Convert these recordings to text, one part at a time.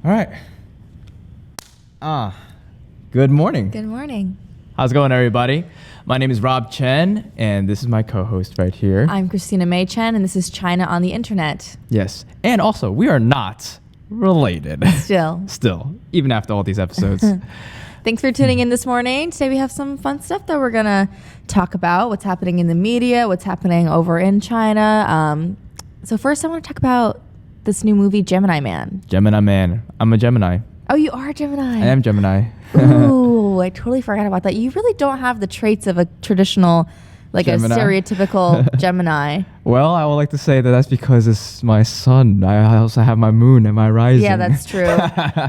All right. Good morning. Good morning. How's it going, everybody? My name is Rob Chen, and this is my co-host right here. I'm Christina Chen, and this is China on the Internet. Yes. And also, we are not related. Still, even after all these episodes. Thanks for tuning in this morning. Today we have some fun stuff that we're going to talk about, what's happening in the media, what's happening over in China. So first I want to talk about this new movie, Gemini Man. Gemini Man. I'm a Gemini. Oh, you are a Gemini. I am Gemini. Ooh, I totally forgot about that. You really don't have the traits of a traditional, like Gemini. A stereotypical Gemini. Well, I would like to say that that's because it's my sun. I also have my moon and my rising. Yeah, that's true.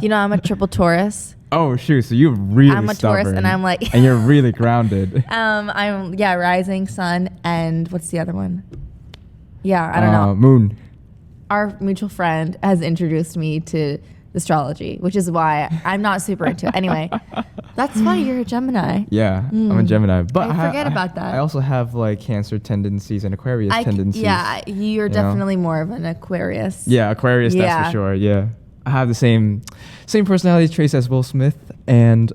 You know, I'm a triple Taurus. Oh, shoot. So you're really I'm a stubborn. Taurus, and I'm like... and you're really grounded. I'm rising, sun, and what's the other one? Yeah, I don't know. Moon. Our mutual friend has introduced me to astrology, which is why I'm not super into it. Anyway, that's funny. You're a Gemini. Yeah, I'm a Gemini. But I forget about that. I also have like Cancer tendencies and Aquarius tendencies. Yeah, you're definitely more of an Aquarius. Yeah, Aquarius, that's for sure. Yeah. I have the same personality traits as Will Smith and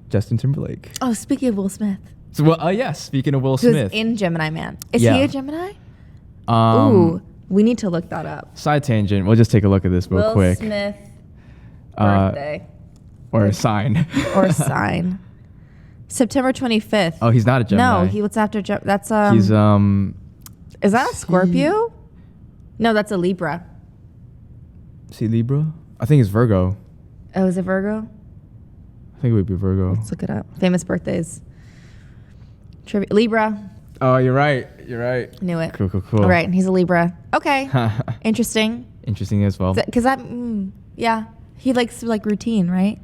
Justin Timberlake. Oh, speaking of Will Smith. So, speaking of Will Smith. Who's in Gemini Man. Is he a Gemini? Ooh. We need to look that up. Side tangent. We'll just take a look at this real quick. Will Smith birthday. Or a sign. Or sign. September 25th. Oh, he's not a Gemini. No, what's after that's He's Is that a Scorpio? No, that's a Libra. Is he Libra? I think it's Virgo. Oh, is it Virgo? I think it would be Virgo. Let's look it up. Famous birthdays. Libra. Oh, you're right. Knew it. Cool. All right, he's a Libra. Okay. Interesting. Interesting as well. Because he likes like routine, right?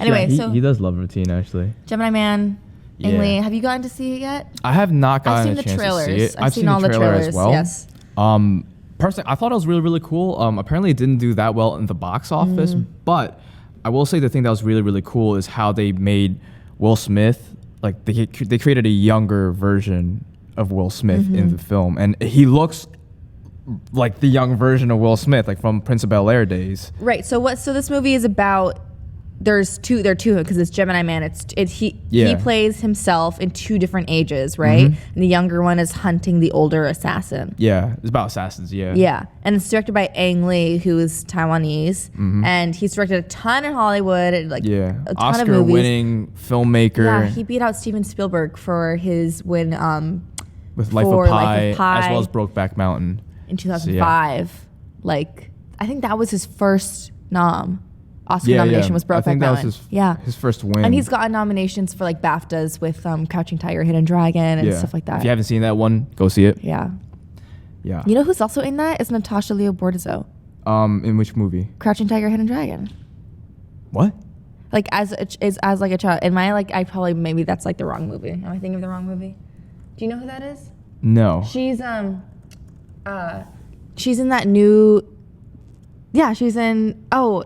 Anyway, he does love routine actually. Gemini Man. Ang Lee, have you gotten to see it yet? I have not gotten a chance to see it. I've seen all the trailers as well. Yes. Personally, I thought it was really, really cool. Apparently, it didn't do that well in the box office, but I will say the thing that was really, really cool is how they made Will Smith, like they created a younger version of Will Smith in the film, and he looks like the young version of Will Smith, like from Prince of Bel-Air days. Right. So this movie is about. There are two because it's Gemini Man. He plays himself in two different ages, right? And the younger one is hunting the older assassin. Yeah, it's about assassins. Yeah. Yeah, and it's directed by Ang Lee, who is Taiwanese, and he's directed a ton in Hollywood, a ton of movies. Oscar-winning filmmaker. Yeah, he beat out Steven Spielberg for his win with Life of Pi, as well as Brokeback Mountain in 2005. Like, I think that was his first Oscar nomination was Brokeback Mountain. I think that was his first win. And he's gotten nominations for like BAFTAs with Crouching Tiger, Hidden Dragon, and stuff like that. If you haven't seen that one, go see it. Yeah. Yeah. You know who's also in that? Is Natasha Leo Bordizzo. In which movie? Crouching Tiger, Hidden Dragon. What? Like as like a child. In my maybe that's like the wrong movie. Am I thinking of the wrong movie? Do you know who that is? No. She's in that new. Yeah, she's in. The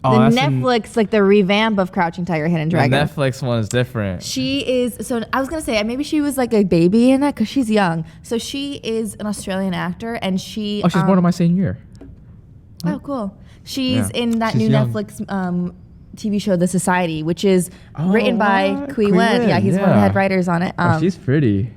Netflix, like the revamp of Crouching Tiger, Hidden Dragon. The Netflix one is different. She is, so I was going to say, maybe she was like a baby in it because she's young. So she is an Australian actor and she... Oh, she's born in my same year. Oh, cool. She's in that new young. Netflix TV show, The Society, which is written by Qui Wen. Yeah, he's one of the head writers on it. She's pretty.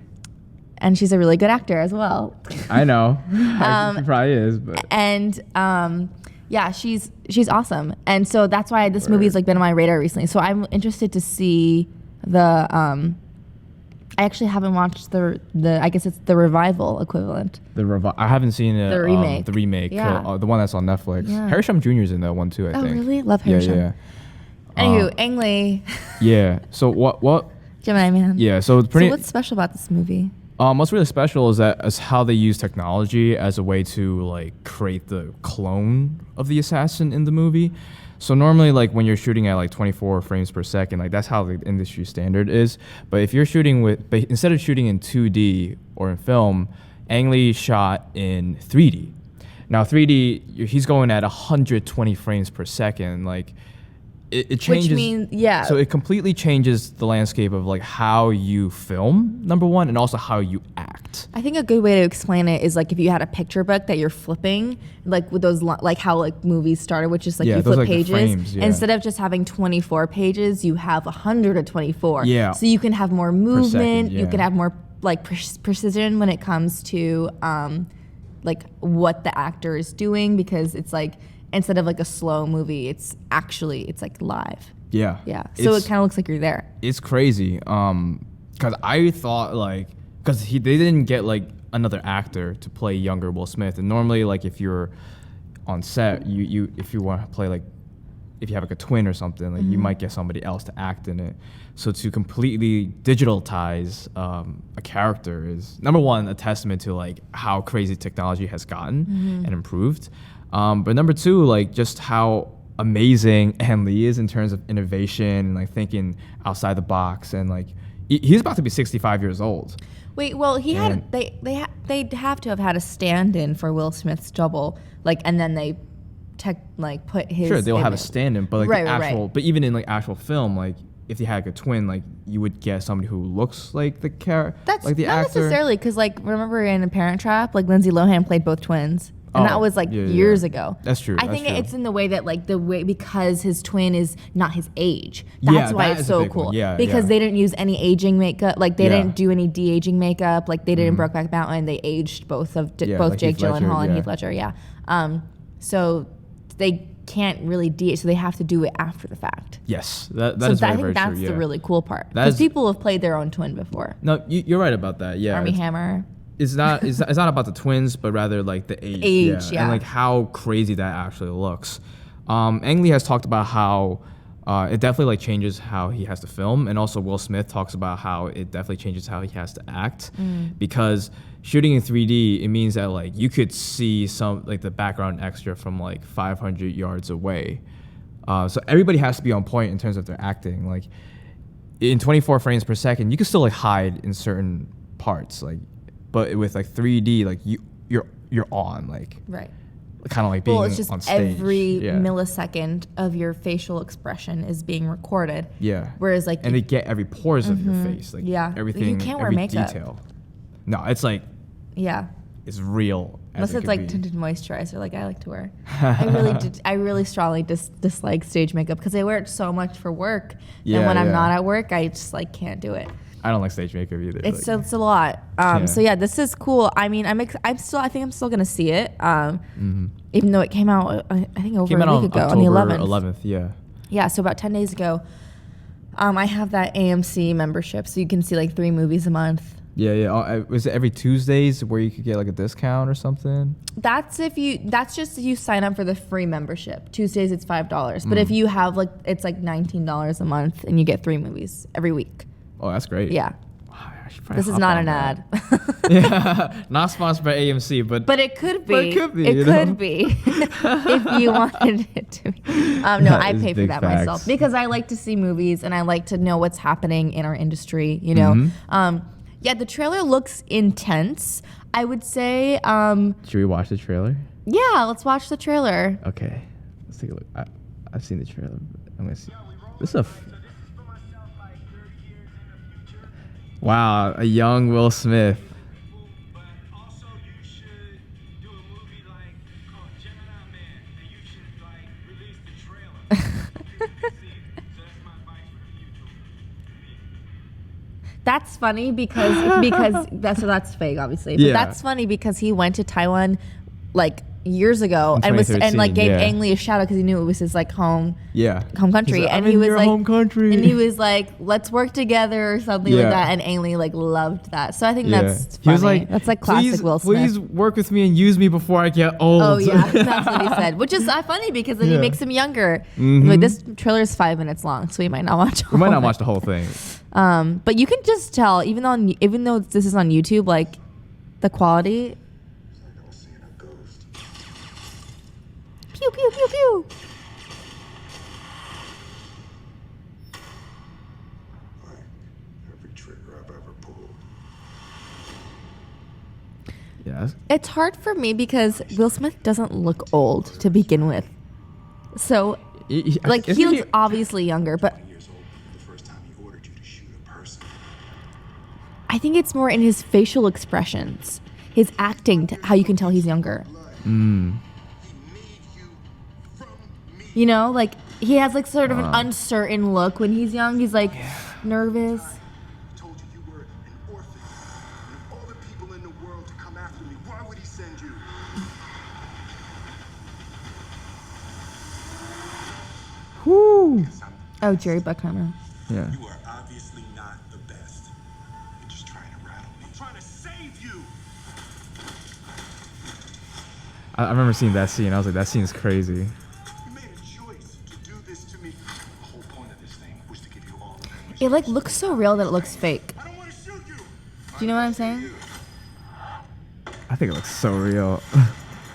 And she's a really good actor as well. I know. She probably is. But. And... yeah, she's awesome, and so that's why this movie has like been on my radar recently. So I'm interested to see the. I actually haven't watched the I guess it's the revival equivalent. I haven't seen it. The remake. The remake. Yeah. The one that's on Netflix. Yeah. Harry Jr.'s in that one too. I think. Oh really? Love Harry. Yeah. Anywho, Ang Lee. Yeah. So what? Gemini Man. Yeah. So it's pretty. So what's special about this movie? What's really special is how they use technology as a way to like create the clone of the assassin in the movie. So normally, like when you're shooting at like 24 frames per second, like that's how the industry standard is. But if you're shooting but instead of shooting in 2D or in film, Ang Lee shot in 3D. Now 3D, he's going at 120 frames per second. Like it changes. Which means, yeah. So it completely changes the landscape of like how you film, number one, and also how you act. I think a good way to explain it is like if you had a picture book that you're flipping, like with those, like how like movies started, which is like you flip like pages. frames, Instead of just having 24 pages, you have 124. Yeah. So you can have more movement. second, You can have more like precision when it comes to like what the actor is doing, because it's like instead of like a slow movie, it's like live. Yeah. Yeah. So it kind of looks like you're there. It's crazy. Because I thought like, because they didn't get like another actor to play younger Will Smith, and normally like if you're on set, you if you want to play like, if you have like a twin or something, like you might get somebody else to act in it. So to completely digitalize a character is, number one, a testament to like how crazy technology has gotten and improved. But number two, like just how amazing Ang Lee is in terms of innovation and like thinking outside the box. And like he's about to be 65 years old. Wait, well, they have to have had a stand-in for Will Smith's double, like, and then they put his. Sure, they'll have a stand-in, but like Right, the actual, right. but even in like actual film, like if they had like a twin, like you would get somebody who looks like the character, That's like the not actor. necessarily, because like remember in Parent Trap, like Lindsay Lohan played both twins. And that was like years ago. That's true. I think that's true. it's in the way that like because his twin is not his age. That's why that it's is a so big cool. one. Yeah, because yeah. they didn't use any aging makeup. Like they Yeah. didn't do any de-aging makeup. Like they did in Brokeback Mountain. They aged both like Jake Heath Ledger, Gyllenhaal and yeah. Heath Ledger. Yeah. So they can't really de-age. So they have to do it after the fact. Yes, that So is very, I think very that's true. the Yeah. really cool part. That Because is- people have played their own twin before. No, you're right about that. Yeah, Armie Hammer. it's not about the twins, but rather like the age. Age, yeah. And like how crazy that actually looks. Ang Lee has talked about how it definitely like changes how he has to film, and also Will Smith talks about how it definitely changes how he has to act, because shooting in 3D, it means that like you could see some like the background extra from like 500 yards away. So everybody has to be on point in terms of their acting. Like in 24 frames per second, you can still like hide in certain parts, like, but with like 3D, like you're on, like Right. kind of like being Well, it's just on stage. every yeah. millisecond of your facial expression is being recorded. Yeah. Whereas like And they get every pores of your face, like Yeah. everything. You can't wear every makeup. detail. No, it's like yeah. it's real. Unless as it it's could like be. tinted moisturizer, like I like to wear. I really strongly dislike stage makeup because I wear it so much for work. Yeah, and when I'm yeah. not at work, I just like can't do it. I don't like stage makeup either. It's like, it's a lot. Yeah. So yeah, this is cool. I mean, I think I'm still gonna see it. Even though it came out, I think over came out a on week ago, October on the 11th. 11th. Yeah. Yeah, so about 10 days ago. I have that AMC membership, so you can see like 3 movies a month. Yeah, yeah. Was it every Tuesdays where you could get like a discount or something? That's just if you sign up for the free membership. Tuesdays it's $5, but if you have like it's like $19 a month and you get 3 movies every week. Oh, that's great. Yeah. Wow, I should probably This is hop not on an that. ad. Yeah, not sponsored by AMC, but But it could be. But it could be, It you know? could be. If you wanted it to be. No, That I is pay for big that facts. myself because I like to see movies and I like to know what's happening in our industry, you know. Mm-hmm. Yeah, the trailer looks intense. I would say, should we watch the trailer? yeah, let's watch the trailer. Okay, let's take a look. I've seen the trailer. I'm gonna see. This is wow, a young Will Smith. But also you should do a movie like called Gemini Man, and you should like release the trailer. So that's my advice for the future. That's funny because that's fake, obviously. But Yeah. that's funny because he went to Taiwan like years ago In and like 2013, gave yeah. Ang Lee a shout out because he knew it was his like home Yeah. country. He's like, And I'm he in was your like home country. and he was like, let's work together or something like Yeah. that. And Ang Lee like loved that. So I think Yeah. that's funny. He was like, that's like classic please, Will Smith. Please work with me and use me before I get old. Oh yeah, that's what he said, which is funny because then he Yeah. makes him younger. Mhm. Like this trailer is 5 minutes long, so we might not watch. We might all not of it. watch the whole thing. But you can just tell, even though this is on YouTube, like the quality. Pew pew pew pew. Every trigger I've ever pulled. Yes. It's hard for me because Will Smith doesn't look old to begin with. So Like he looks obviously younger, but 20 years old the first time he ordered you to shoot a person. I think it's more in his facial expressions, his acting, how you can tell he's younger. He made you from me. You know, like he has like sort of an uncertain look when he's young. He's like nervous. I told you you were an orphan. And of all the people in the world to come after me, why would he send you? Whoo. Oh, Jerry Bruckheimer. Yeah. You are obviously not the best. You're just trying to rattle me. I'm trying to save you. I remember seeing that scene. I was like, that scene is crazy. You made a choice to do this to me. The whole point of this thing was to give you all the memories. It like looks so real that it looks fake. I don't want to shoot you. Do you know what I'm saying? I think it looks so real.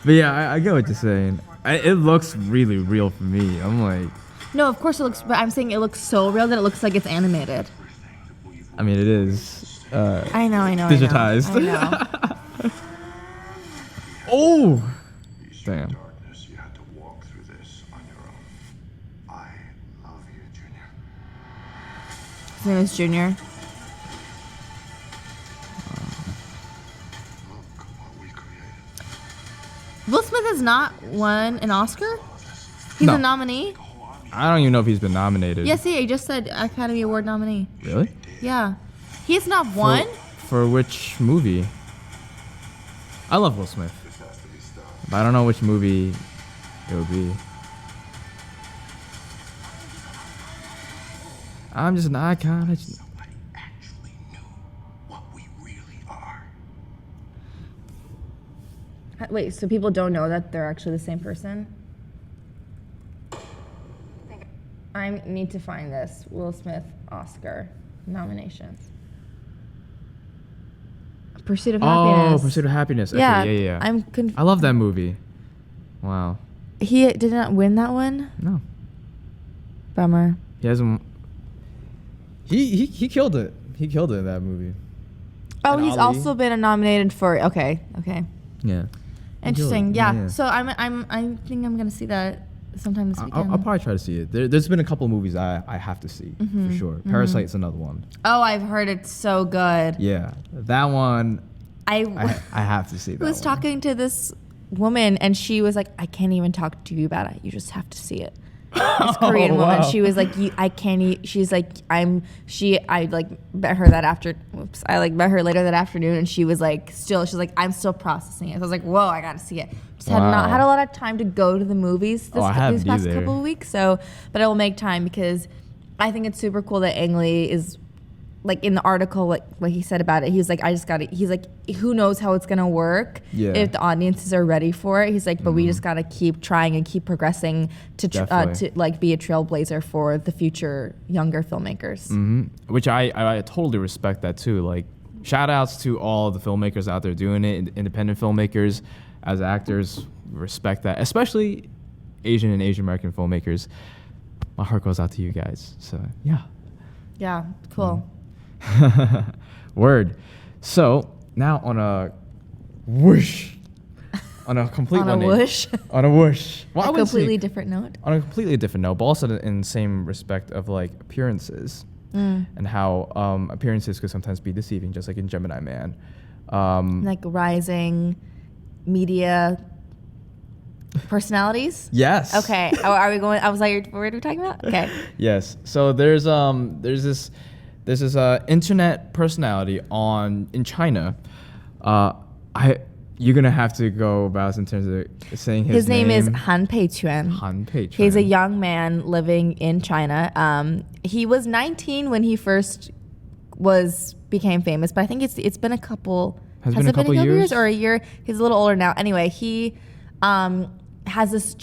But yeah, I get what you're saying. It looks really real for me. I'm like, No, of course it looks, but I'm saying it looks so real that it looks like it's animated. I mean, it is I know. digitized. I know. Oh, Through damn. darkness, you had to walk through this on your own. I love you, Junior. His name is Junior. Look what we created. Will Smith has not won an Oscar. He's No. a nominee. I don't even know if he's been nominated. Yes, he just said Academy Award nominee. Really? Yeah, he's not won. For which movie? I love Will Smith, This has to be stopped. but I don't know which movie it would be. I'm just an icon. Somebody actually knew what we really are. Wait, so people don't know that they're actually the same person? I need to find this. Will Smith Oscar nominations. Pursuit of Happiness. Oh, Pursuit of Happiness. Okay, Yeah, yeah. I'm I love that movie. Wow. He did not win that one. No, Bummer. he hasn't. He killed it. He killed it in that movie. Oh, And he's Ali. also been nominated for. Okay. Yeah. Interesting. Yeah, Yeah. yeah. So I think I'm gonna see that sometime this weekend. I'll probably try to see it. There's been a couple movies I have to see for sure. Parasite's another one. Oh, I've heard it's so good. Yeah, that one I I have to see. That was one. talking to this woman and she was like, I can't even talk to you about it. You just have to see it. This Korean woman. wow. She was like, I can't eat. She's like, I like met her that I like met her later that afternoon and she was like, she's like, I'm still processing it. So I was like, whoa, I gotta see it. Just had not Wow. had a lot of time to go to the movies I haven't these past either. couple of weeks. So, but I will make time because I think it's super cool that Ang Lee is like in the article, like what he said about it, he was like, he's like, who knows how it's gonna work Yeah. if the audiences are ready for it. He's like, but we just gotta keep trying and keep progressing Definitely. to like be a trailblazer for the future younger filmmakers. Which I totally respect that too. Like, shout outs to all the filmmakers out there doing it, independent filmmakers, as actors, respect that, especially Asian and Asian American filmmakers. My heart goes out to you guys. So yeah. Yeah, cool. Word. So now on a whoosh, on a complete On a 180 whoosh, on a whoosh. Well, I a wouldn't say- completely different note. on a completely different note, but also in the same respect of like appearances and how appearances could sometimes be deceiving, just like in Gemini Man. Like rising media personalities. Yes. Okay. Are we going? I was like, what are we talking about? Okay. Yes. So there's this internet personality in China. You're gonna have to go about in terms of saying his name is Han Peiquan. Han Peiquan. He's a young man living in China. He was 19 when he first became famous, but I think it's been a couple. Has it been a couple years? or a year? He's a little older now. Anyway, he has this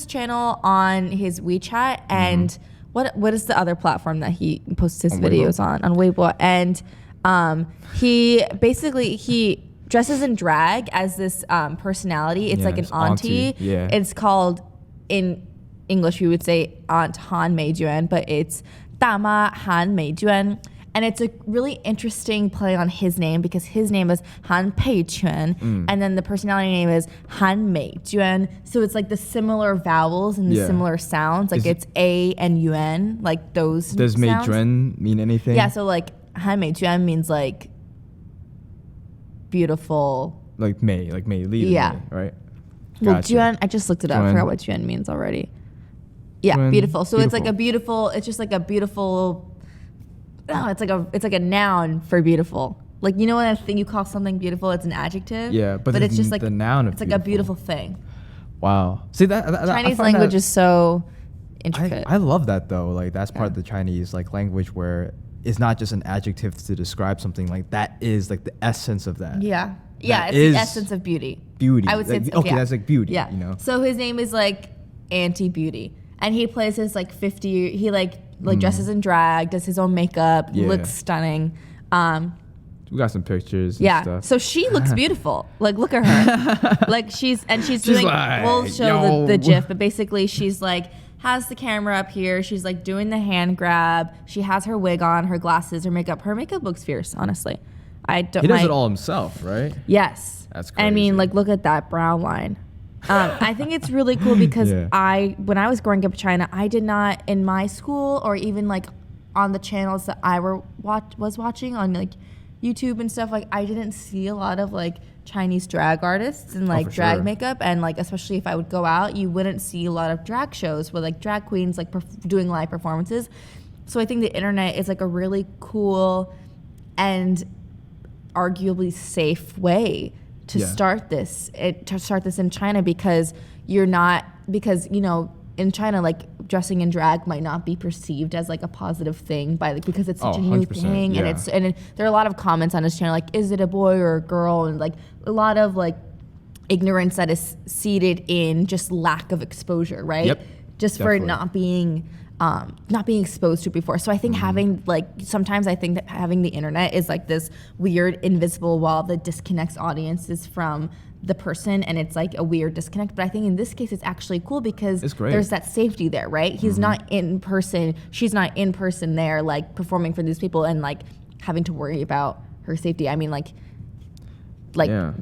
channel on his WeChat and what is the other platform that he posts his On videos Weibo. on Weibo, and he dresses in drag as this personality. It's Yeah, like an it's auntie, auntie. yeah. It's called, in English we would say Aunt Han Meijuan, but it's Dama Han Meijuan. And it's a really interesting play on his name because his name is Han Peiquan, and then the personality name is Han Meijuan. So it's like the similar vowels and the Yeah. similar sounds. Like it's A and Yuan, like those Does sounds. Meijuan mean anything? Yeah, so like Han Meijuan means like beautiful. Like Mei Li. Yeah. Mei, right? Well, Gotcha. Juan, I just looked it up. I Juan. forgot what Juan means already. Yeah, Juan, beautiful. So it's like a beautiful. beautiful. It's just like a beautiful. Oh, it's like a noun for beautiful. Like you know when a thing you call something beautiful, it's an adjective. Yeah, but it's just the like noun of it's like a beautiful thing. Wow. See that Chinese language is so intricate. I love that though. Like that's part of the Chinese like language where it's not just an adjective to describe something. Like that is like the essence of that. Yeah. Yeah, That it's is the essence of beauty. beauty. I would say Like, it's, okay, that's like beauty. Yeah. You know. So his name is like anti-beauty. And he plays his like 50, he like dresses in drag, does his own makeup, Yeah. looks stunning. We got some pictures. And Yeah. Stuff. So she looks beautiful. Like look at her. Like she's doing like, we'll show the yo. GIF, but basically she's like has the camera up here. She's like doing the hand grab. She has her wig on, her glasses, her makeup. Her makeup looks fierce, honestly. I don't He does it all himself, right? Yes. That's I mean, crazy. like, look at that brow line. I think it's really cool because Yeah. when I was growing up in China, I did not, in my school or even like on the channels that I was watching on like YouTube and stuff, like I didn't see a lot of like Chinese drag artists and like for drag sure. makeup. And like, especially if I would go out, you wouldn't see a lot of drag shows with like drag queens like doing live performances. So I think the internet is like a really cool and arguably safe way to Yeah. start this in China because you know in China like dressing in drag might not be perceived as like a positive thing because it's such a new 100%, thing yeah. and there are a lot of comments on his channel like is it a boy or a girl and like a lot of like ignorance that is seated in just lack of exposure, right? Yep, Just definitely. for not being exposed to it before. So I think sometimes I think that having the internet is like this weird invisible wall that disconnects audiences from the person and it's like a weird disconnect. But I think in this case it's actually cool because It's great. there's that safety there, right? He's not in person, she's not in person there like performing for these people and like having to worry about her safety. I mean like yeah.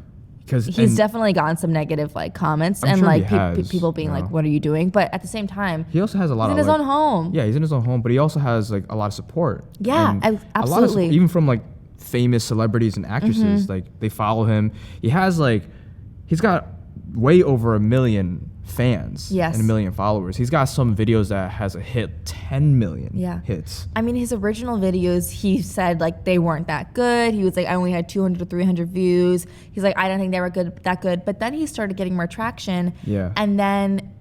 Because he's definitely gotten some negative like comments I'm and sure like he has, people being you like know. what are you doing? But at the same time he also has a lot he's of in his like, own home. Yeah, he's in his own home, but he also has like a lot of support. Yeah, And a lot of absolutely. support, even from like famous celebrities and actresses, Mm-hmm. like they follow him. He's got way over 1 million fans Yes. and 1 million followers. He's got some videos that has a hit 10 million hits. I mean, his original videos, he said like they weren't that good. He was like, I only had 200 to 300 views. He's like, I don't think they were that good. But then he started getting more traction. Yeah. And then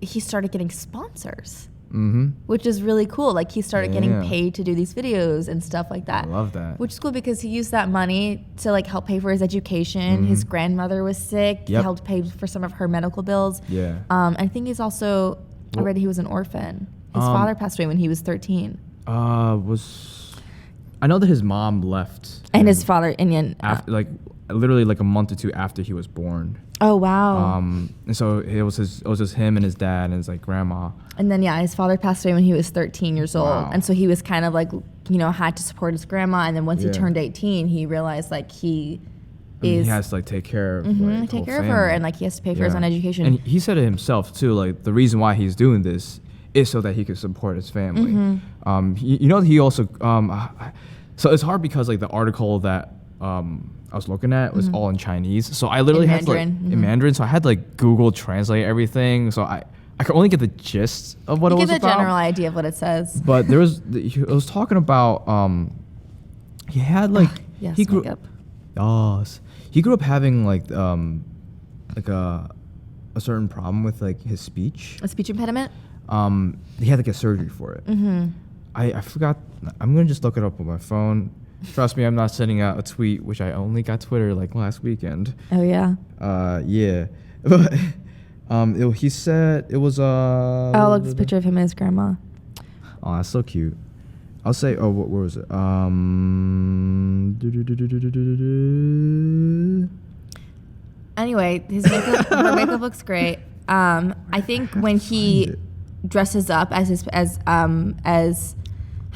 he started getting sponsors, Mm-hmm. which is really cool. Like he started getting Yeah. paid to do these videos and stuff like that. I love that. Which is cool because he used that money to like help pay for his education. His grandmother was sick. He Mm-hmm. Yep. helped pay for some of her medical bills. Yeah. I think he's also, I read he was an orphan. His father passed away when he was 13. I know that his mom left. And his father, Indian. after literally like a month or two after he was born. Oh, wow. And so it was just him and his dad and his like grandma. And then, his father passed away when he was 13 years old. Wow. And so he was kind of like, had to support his grandma. And then once he Yeah. turned 18, he realized like he He has to like take care of like, the take whole care of her family. and like he has to pay for his own education. And he said it himself too. Like the reason why he's doing this is so that he could support his family. He also so it's hard because like the article that I was looking at was all in Chinese. So I literally had to like Mandarin. in Mandarin. So I had to like Google translate everything. So I could only get the gist of what you it was get the about. general idea of what it says. But there was he was talking about he had like Yes, he grew makeup. he grew up having like a certain problem with like his speech. A speech impediment? He had to get surgery for it. I forgot. I'm gonna just look it up on my phone. Trust me, I'm not sending out a tweet, which I only got Twitter like last weekend. Oh, yeah. Yeah, but he said it was Oh, look, this picture of him and his grandma. Oh, that's so cute. I'll say. Oh, where was it? Anyway, her makeup looks great. I think when he dresses up as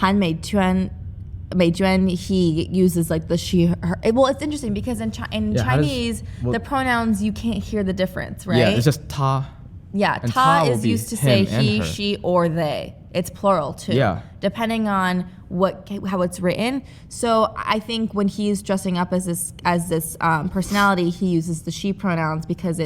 Han Mei Juan, he uses like the she, her. Well, it's interesting because in Chinese, the pronouns, you can't hear the difference, right? Yeah, it's just ta. Yeah, And ta will is be used to say him and he, her. she, or they. It's plural too. Yeah. Depending on how it's written. So I think when he's dressing up as this personality, he uses the she pronouns because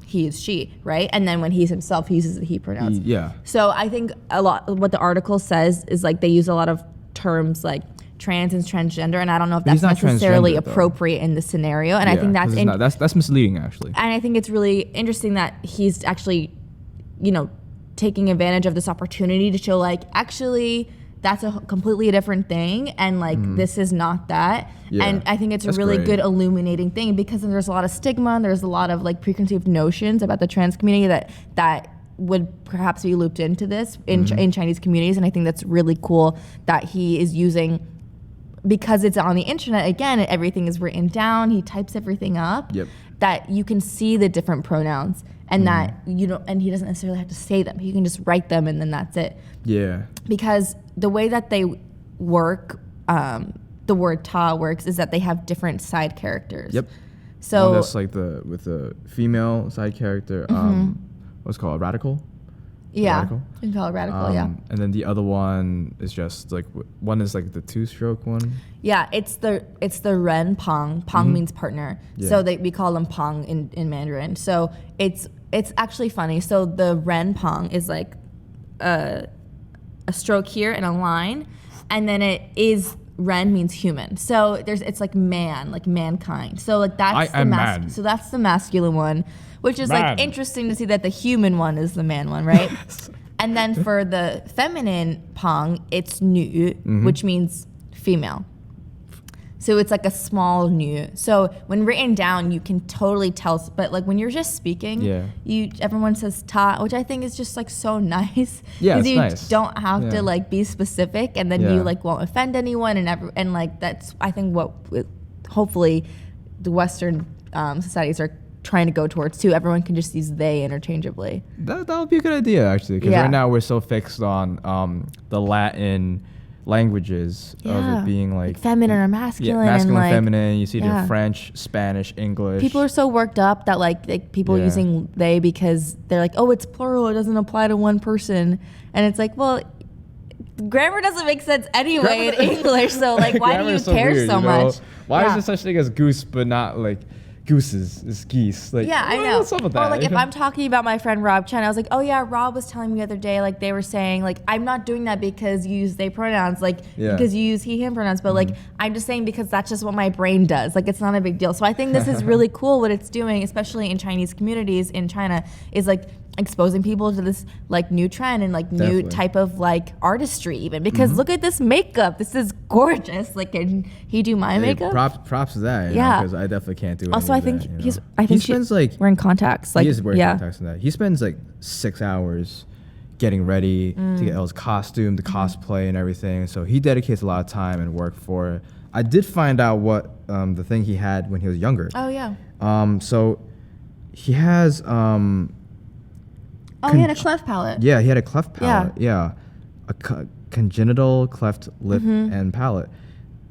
he is she, right? And then when he's himself, he uses the he pronouns. Yeah. So I think a lot what the article says is like they use a lot of terms like trans and transgender, and I don't know if But he's that's not necessarily transgender, though. appropriate in the scenario. And I Yeah, think 'cause it's not- that's misleading actually. and I think it's really interesting that he's actually, taking advantage of this opportunity to show like actually that's a completely different thing, and like this is not that. Yeah, and I think it's a that's really great. good illuminating thing because there's a lot of stigma and there's a lot of like preconceived notions about the trans community that would perhaps be looped into this in Chinese communities, and I think that's really cool that he is using, because it's on the internet again, everything is written down, he types everything up. Yep. That you can see the different pronouns and that and he doesn't necessarily have to say them. He can just write them and then that's it. Yeah. Because the way that they work, the word ta works is that they have different side characters. Yep. So That's like with the female side character, what's it called, a radical? yeah, Radical? you can call it radical. Yeah, And then the other one is just like one is like the two-stroke one. yeah. It's the ren pang. Pang means partner. Yeah. So we call them pang in Mandarin. So it's actually funny. So the ren pang is like a stroke here and a line, and then it is ren means human. So it's like man, like mankind. So like that's I am man. So that's the masculine one, which is Man. like interesting to see that the human one is the man one, right? And then for the feminine pang, it's nu, which means female. So it's like a small nu. So when written down, you can totally tell. But like when you're just speaking, everyone says ta, which I think is just like so nice. Yeah, it's you nice. don't have Yeah. to like be specific, and then you like won't offend anyone, and like that's I think what hopefully the Western societies are trying to go towards too. Everyone can just use they interchangeably. That would be a good idea actually, because Yeah. right now we're so fixed on the Latin languages of it being like feminine or masculine, masculine, and like feminine. You see it yeah. in French, Spanish, English. people are so worked up that like people Yeah. using they because they're like, oh, it's plural, it doesn't apply to one person, and it's like, well, grammar doesn't make sense anyway in English, so like why do Grammar you is so care weird, so you know? much? Why Yeah. is there such thing as goose but not like gooses? It's geese. Like Yeah, I know. What's up with that? Or like if I'm talking about my friend Rob Chen, I was like, oh yeah, Rob was telling me the other day, like they were saying, like I'm not doing that because you use they pronouns, like because you use he him pronouns, but like I'm just saying because that's just what my brain does. Like it's not a big deal. So I think this is really cool what it's doing, especially in Chinese communities in China, is like exposing people to this like new trend and like new Definitely. type of like artistry even, because look at this makeup. This is gorgeous. Like can he do my makeup? Props to that. Yeah. Because I definitely can't do it. Also, I think he's. I think he she- spends like wearing contacts. Like he is wearing yeah. contacts in that. He spends like 6 hours getting ready to get his costume, the cosplay, and everything. So he dedicates a lot of time and work for it. I did find out what the thing he had when he was younger. Oh yeah. So he has Oh, he had a cleft palate. yeah, he had a cleft palate. Yeah, a congenital cleft lip and palate.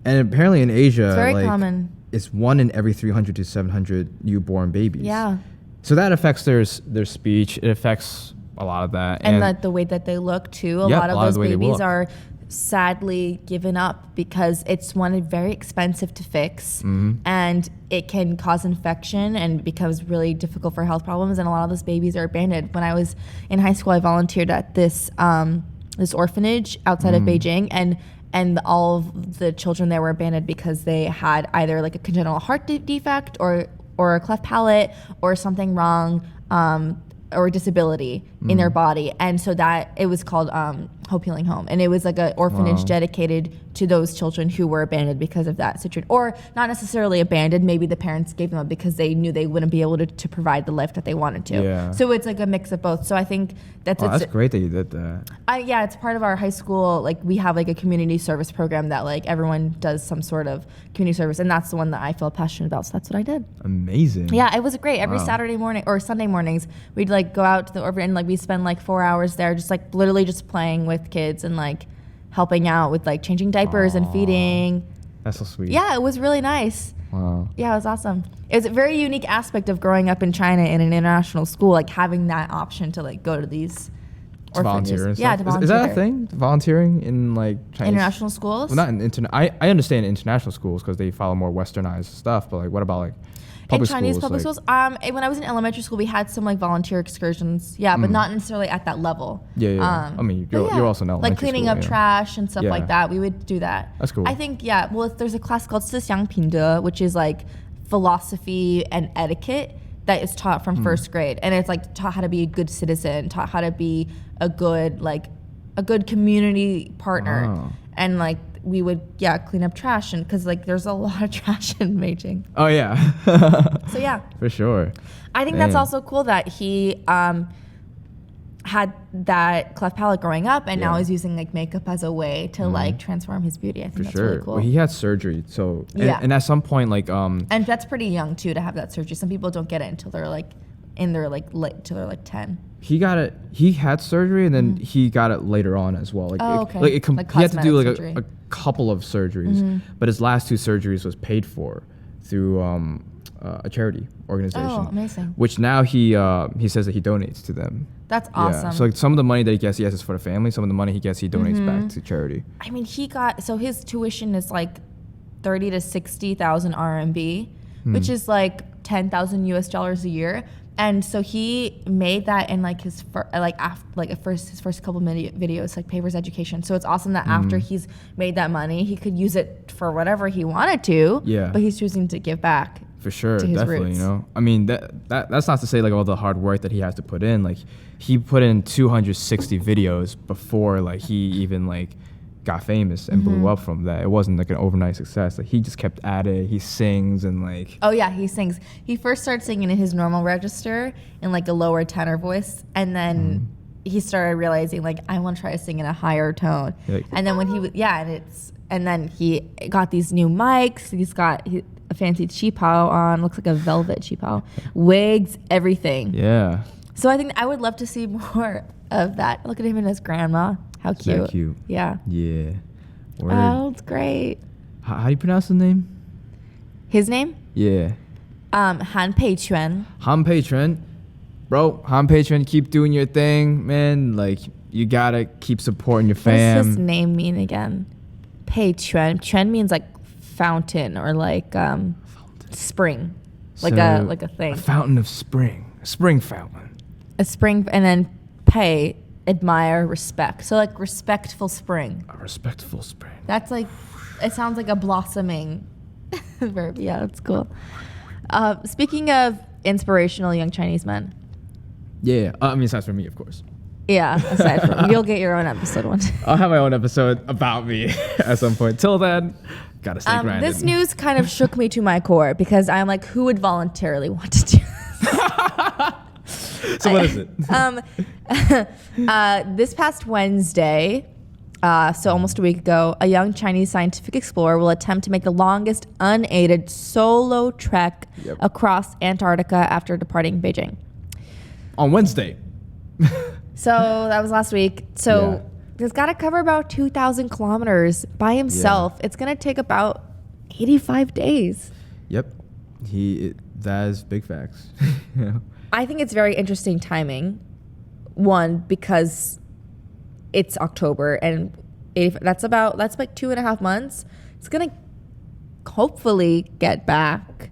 And apparently in Asia, It's very like, common. it's 1 in every 300 to 700 newborn babies. Yeah. So that affects their speech. It affects a lot of that. And the way that they look too. A Yep, lot of a lot of those the way they babies look. are sadly given up because it's very expensive to fix, and it can cause infection and becomes really difficult for health problems. And a lot of those babies are abandoned. When I was in high school, I volunteered at this this orphanage outside of Beijing, and all of the children there were abandoned because they had either like a congenital heart defect or a cleft palate or something wrong, or disability in their body. And so that it was called Hope Healing Home, and it was like an orphanage dedicated to those children who were abandoned because of that situation, or not necessarily abandoned. Maybe the parents gave them up because they knew they wouldn't be able to provide the life that they wanted to. Yeah. So it's like a mix of both. So I think that's that's great that you did that. yeah, it's part of our high school. Like we have like a community service program that like everyone does some sort of community service, and that's the one that I feel passionate about. So that's what I did. Amazing. Yeah, it was great. Every Wow. Saturday morning or Sunday mornings, we'd like go out to the orphanage and like we spend like 4 hours there, just like literally just playing with kids and like helping out with like changing diapers and feeding. That's so sweet. Yeah, it was really nice. Wow. Yeah, it was awesome. It was a very unique aspect of growing up in China in an international school, like having that option to like go to these To volunteer and stuff. Yeah, to volunteer. Is that a thing? Volunteering in like Chinese? International schools? Well, not in I understand international schools because they follow more westernized stuff, but like what about like public in Chinese schools? public like, schools, when I was in elementary school, we had some like volunteer excursions. Yeah, but not necessarily at that level. Yeah. I mean, you're also in elementary like cleaning school, up yeah. trash and stuff Yeah. like that. We would do that. That's cool. I think well, there's a class called 思想品德, which is like philosophy and etiquette that is taught from first grade, and it's like taught how to be a good citizen, taught how to be a good community partner, Wow. and like we would clean up trash, and because like there's a lot of trash in Beijing. Oh yeah. So yeah, For sure. I think that's Man. also cool that he had that cleft palate growing up, and now Yeah. is using like makeup as a way to like transform his beauty. I think For that's sure. really cool. Well, he had surgery, so Yeah. and at some point like And that's pretty young too to have that surgery. Some people don't get it until they're like in their like late, till they're like 10. he had surgery and then he got it later on as well. Like, Oh, okay. Like he had to do cosmetic like surgery. a couple of surgeries, but his last 2 surgeries was paid for through a charity organization. Oh, amazing. Which now he says that he donates to them. That's awesome. Yeah. So like some of the money that he gets is for the family. Some of the money he gets, he donates back to charity. I mean, his tuition is like 30 to 60,000 RMB, which is like 10,000 US dollars a year. And so he made that in like his first couple videos, like pay for his education. So it's awesome that after he's made that money, he could use it for whatever he wanted to. Yeah. But he's choosing to give back. For sure, to his definitely. roots. You know, I mean that's not to say like all the hard work that he has to put in. Like he put in 260 videos before like he even like got famous and blew up from that. It wasn't like an overnight success. Like he just kept at it. He sings and like. Oh yeah, he sings. He first started singing in his normal register in like a lower tenor voice, and then he started realizing like I want to try to sing in a higher tone. Like- and then when and then he got these new mics. He's got a fancy qipao on, looks like a velvet qipao, wigs, everything. Yeah. So I think I would love to see more of that. Look at him and his grandma. How That cute. cute. Yeah. Yeah. Word. Oh, it's great. How do you pronounce the name? His name? Yeah. Han Pei Quan. Han Pei Chen. Bro, Han Pei Chen, keep doing your thing, man. Like you gotta keep supporting your What does his fam. name mean again? Pei Quan. Quan means like fountain or like spring, like So, a thing, A fountain of spring. A spring fountain. a spring, and then Pei, admire, respect. So like respectful spring. A respectful spring. That's like, it sounds like a blossoming verb. Yeah, that's cool. Speaking of inspirational young Chinese men. Yeah. I mean, aside from me, of course. Yeah, aside from you'll get your own episode one day. I'll have my own episode about me at some point. Till then, gotta stay grounded. This news kind of shook me to my core because I'm like, who would voluntarily want to do this? So what is it? This past Wednesday, so almost a week ago, a young Chinese scientific explorer will attempt to make the longest unaided solo trek Yep. across Antarctica after departing Beijing. On Wednesday. So that was last week. So Yeah. he's got to cover about 2,000 kilometers by himself. It's going to take about 85 days. Yep. That is big facts. You know? I think it's very interesting timing. One, because it's October and that's like 2.5 months. It's gonna hopefully get back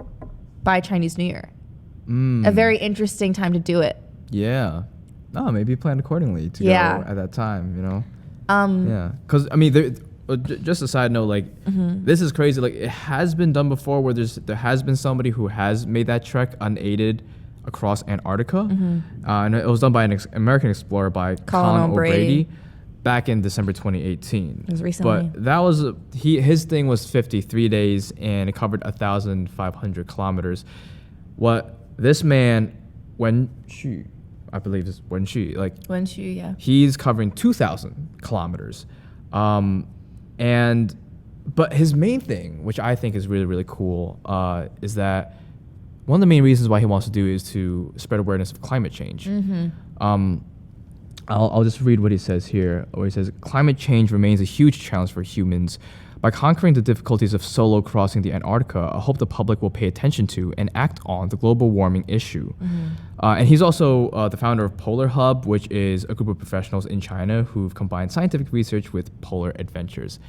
by Chinese New Year. A very interesting time to do it. Yeah. No, maybe plan accordingly to Yeah. go at that time, you know? Yeah. Because, I mean, just a side note, like, this is crazy. Like, it has been done before where there has been somebody who has made that trek unaided across Antarctica. And it was done by an American explorer by Colin Colin O'Brady. O'Brady back in December 2018. It was recently. But that was, his thing was 53 days and it covered 1,500 kilometers. What this man, Wen Xu, I believe is Wen Xu, like, Wen Xu, yeah. he's covering 2,000 kilometers. But his main thing, which I think is really, really cool, is that one of the main reasons why he wants to do is to spread awareness of climate change. I'll just read what he says here, where he says, climate change remains a huge challenge for humans. By conquering the difficulties of solo crossing the Antarctica, I hope the public will pay attention to and act on the global warming issue. And he's also the founder of Polar Hub, which is a group of professionals in China who've combined scientific research with polar adventures,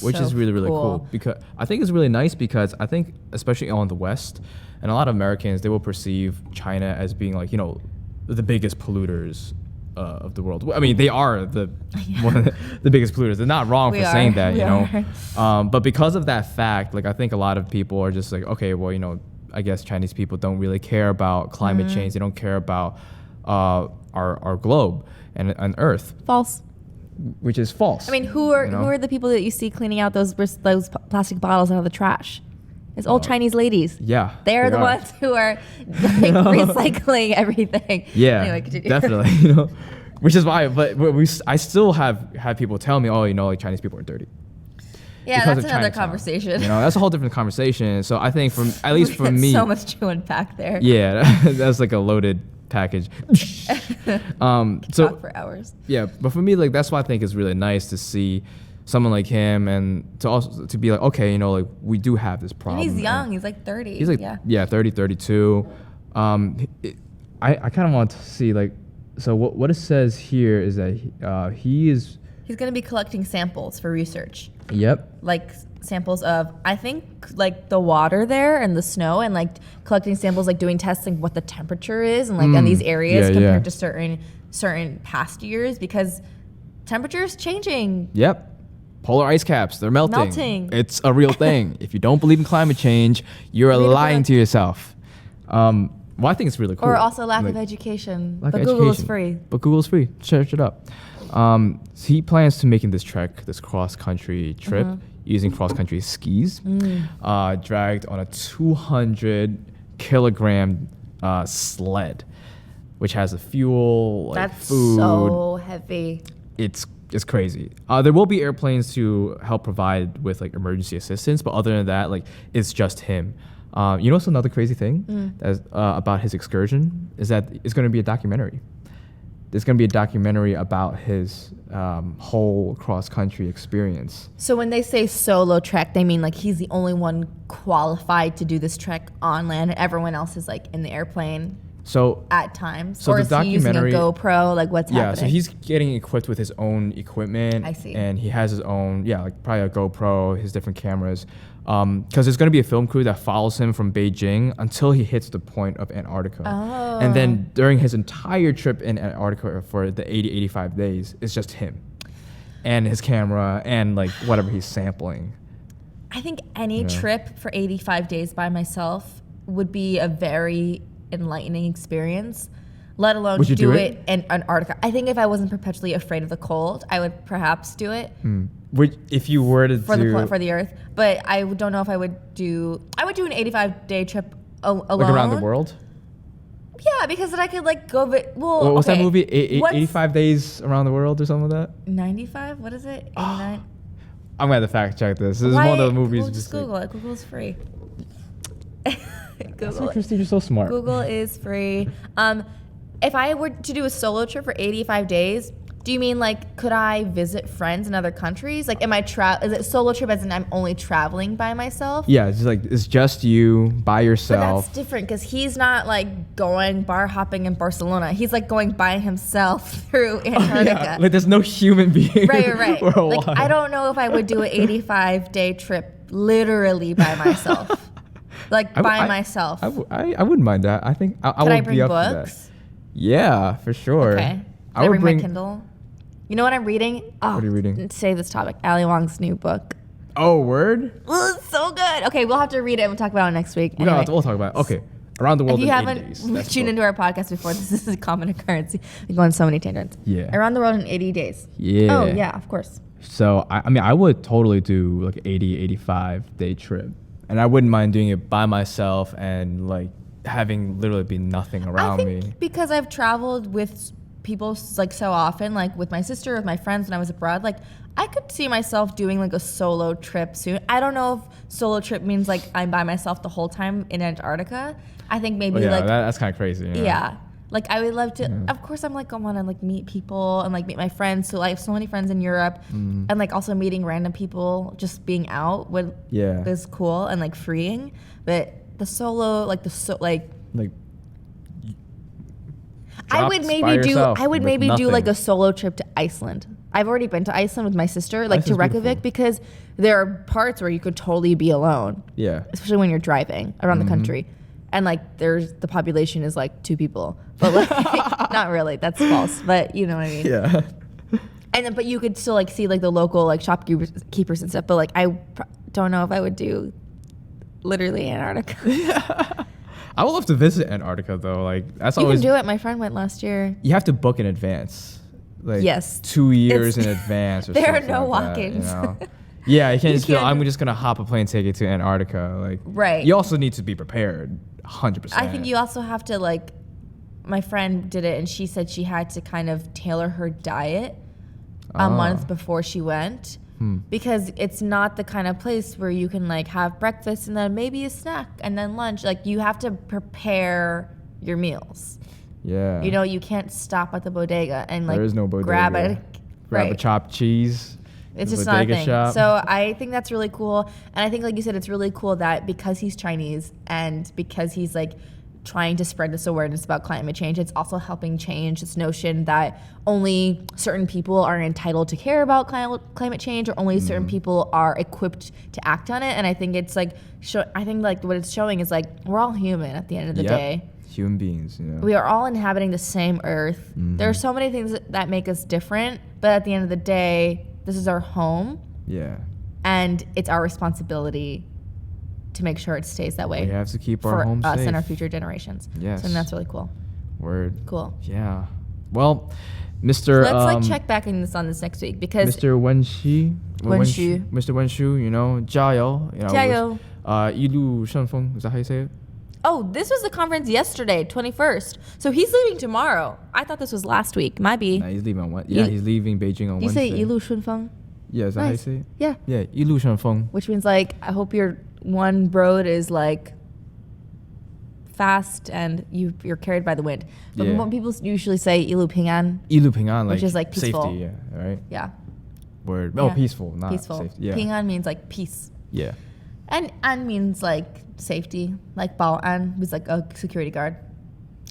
which So is really, really cool. cool. Because I think it's really nice because I think, especially on the West, and a lot of Americans, they will perceive China as being like, you know, the biggest polluters of the world. I mean, they are one of the biggest polluters. They're not wrong We for are. saying that, We you know. But because of that fact, like I think a lot of people are just like, okay, well, you know, I guess Chinese people don't really care about climate change. They don't care about our globe and Earth, False. which is false. I mean, who are you know? who are the people that you see cleaning out those plastic bottles out of the trash? It's old Chinese ladies. Yeah, They're they the are. ones who are like recycling everything. Yeah, Anyway, continue. definitely. You know, which is why. But I still have people tell me, oh, you know, like Chinese people are dirty. Yeah, because that's of another Chinatown. conversation. You know, that's a whole different conversation. So I think from at least for Got me, so much to unpack there. yeah, that's like a loaded package. Talk So for hours. yeah, but for me, like that's why I think it's really nice to see someone like him and to also to be like, okay, you know, like we do have this And problem. he's young. He's like 30. He's like yeah. 30, 32. I kind of want to see like, so what it says here is that he is. He's going to be collecting samples for research. Yep. Like samples of, I think, like the water there and the snow, and like collecting samples, like doing tests, like what the temperature is, and like on these areas yeah, compared yeah. to certain past years, because temperature is changing. Yep. Polar ice caps, they're melting. Melting. It's a real thing. If you don't believe in climate change, you're Read a lying book. to yourself. Well, I think it's really cool. Or also lack of Like, education. lack But of Google is education. free. But Google's free. Search it up. So he plans to making this trek, this cross-country trip, using cross-country skis, dragged on a 200-kilogram sled, which has the fuel, like That's food. so heavy. It's crazy. There will be airplanes to help provide with like emergency assistance, but other than that, like it's just him. You know what's another crazy thing that's, about his excursion is that it's going to be a documentary. There's going to be a documentary about his whole cross-country experience. So when they say solo trek, they mean like he's the only one qualified to do this trek on land, and everyone else is like in the airplane So at times. So or the is he using a documentary- GoPro? Like what's yeah, happening? so he's getting equipped with his own equipment. I see. And he has his own, like probably a GoPro, his different cameras. Because there's going to be a film crew that follows him from Beijing until he hits the point of Antarctica. Oh. And then during his entire trip in Antarctica for the 85 days, it's just him and his camera and like whatever he's sampling. I think any Yeah. trip for 85 days by myself would be a very enlightening experience, let alone Would you do it in Antarctica. I think if I wasn't perpetually afraid of the cold, I would perhaps do it Which, if you were to for do the Earth. But I don't know if I would do. I would do an 85-day trip alone. like around the world, Yeah, because then I could like go. what was that okay. movie? What's 85 Days Around the World or something like that? 95? What is it? 89? I'm gonna have to fact check this. This is one of the movies. Well, just like- Google it. Google's free. That's Google why it. Christine, you're so smart. Google is free. If I were to do a solo trip for 85 days, do you mean like could I visit friends in other countries? Like, is it solo trip as in I'm only traveling by myself? Yeah, it's just you by But yourself. that's different because he's not like going bar hopping in Barcelona. He's like going by himself through Antarctica. Yeah, like there's no human being. Right. for a Like while. I don't know if I would do an 85-day trip literally by myself. Like by myself. I wouldn't mind that. I think I Could would I be bring up for books? that. Yeah, for sure. Okay. Can I bring my Kindle? You know what I'm reading? Oh, What are you reading? Save this topic. Ali Wong's new book. Oh, word. Ooh, it's so good. Okay, we'll have to read it and we'll talk about it next week. We'll Anyway, talk about it. Okay, Around the World if you in 80 haven't days. That's tuned the into our podcast before, this is a common occurrence. We go on so many tangents. Yeah. Around the world in 80 days. Yeah. Oh, yeah, of course. So, I mean, I would totally do like 85 day trip. And I wouldn't mind doing it by myself and like having literally be nothing around I think me. because I've traveled with people like so often, like with my sister, with my friends when I was abroad, like I could see myself doing like a solo trip soon. I don't know if solo trip means like I'm by myself the whole time in Antarctica. I think maybe But yeah, like that's kind of crazy. You know? yeah. Like I would love to. Of course, I'm like I want to like meet people and like meet my friends. So I have so many friends in Europe, and like also meeting random people, just being out is cool and like freeing. But the solo, like like I would maybe do like a solo trip to Iceland. I've already been to Iceland with my sister, like to Iceland's Reykjavik, because there are parts where you could totally be alone. Yeah. Especially when you're driving around the country. And like the population is like 2 people. But like not really, that's false. But you know what I mean? Yeah. But you could still like see like the local like shopkeepers and stuff. But like I don't know if I would do literally Antarctica. I would love to visit Antarctica though. Like that's You always can do it. My friend went last year. you have to book in advance. Like Yes. 2 years in advance or There are something no like that, walk-ins. you know? Yeah, you can't just go, can't I'm do- just gonna hop a plane ticket to Antarctica. Like Right. You also need to be prepared 100%. I think you also have to like, my friend did it and she said she had to kind of tailor her diet a month before she went because it's not the kind of place where you can like have breakfast and then maybe a snack and then lunch. Like you have to prepare your meals. Yeah. You know, you can't stop at the bodega and like there is no bodega. grab a Grab a chopped cheese. It's the just not a bodega thing. shop. So I think that's really cool. And I think, like you said, it's really cool that because he's Chinese and because he's like trying to spread this awareness about climate change, it's also helping change this notion that only certain people are entitled to care about climate change or only certain people are equipped to act on it. And I think it's like, I think like what it's showing is like we're all human at the end of the day. Human beings, you know. We are all inhabiting the same earth. There are so many things that make us different, but at the end of the day, this is our home. Yeah. And it's our responsibility to make sure it stays that way. We have to keep for our home us safe. and our future generations. Yes. So that's really cool. Word. Cool. Yeah. Well, Mr. Let's like check back in on this next week because Mr. Wen Xu. Wen Xu. Mr. Wen Xu, you know, 加油. You know, 加油. 一路顺风, is that how you say it? oh, this was the conference yesterday, 21st. So he's leaving tomorrow. I thought this was last week. Might be. Nah, he's leaving on Wednesday. Yeah, he's leaving Beijing on Do you Wednesday. say 一路顺风? Yeah, is that how you say it? Yeah. Yeah, 一路顺风. Which means like I hope your one road is like fast and you're carried by the wind. But Yeah. people usually say 一路平安, 一路平安, like which is like peaceful. safety, yeah, right? Yeah. Word. Oh, Yeah. peaceful, not Peaceful. safety. Yeah. 平安 means like peace. Yeah. And an means like safety. Like 保安 means like a security guard.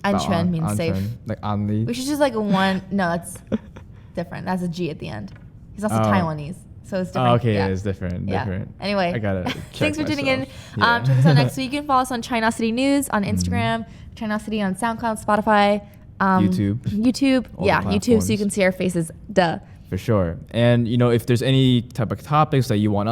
安全 means safe. Like Anli. Which is just like a one. No, that's different. That's a G at the end. He's also Taiwanese. So it's different. Oh, okay, yeah. it's different. Yeah. Different. Anyway, I gotta. thanks for tuning in. Yeah. Check us out next week. You can follow us on CHINOSITY News on Instagram, CHINOSITY on SoundCloud, Spotify, YouTube. All Yeah, the YouTube, so you platforms. can see our faces. Duh. For sure. And you know, if there's any type of topics that you want us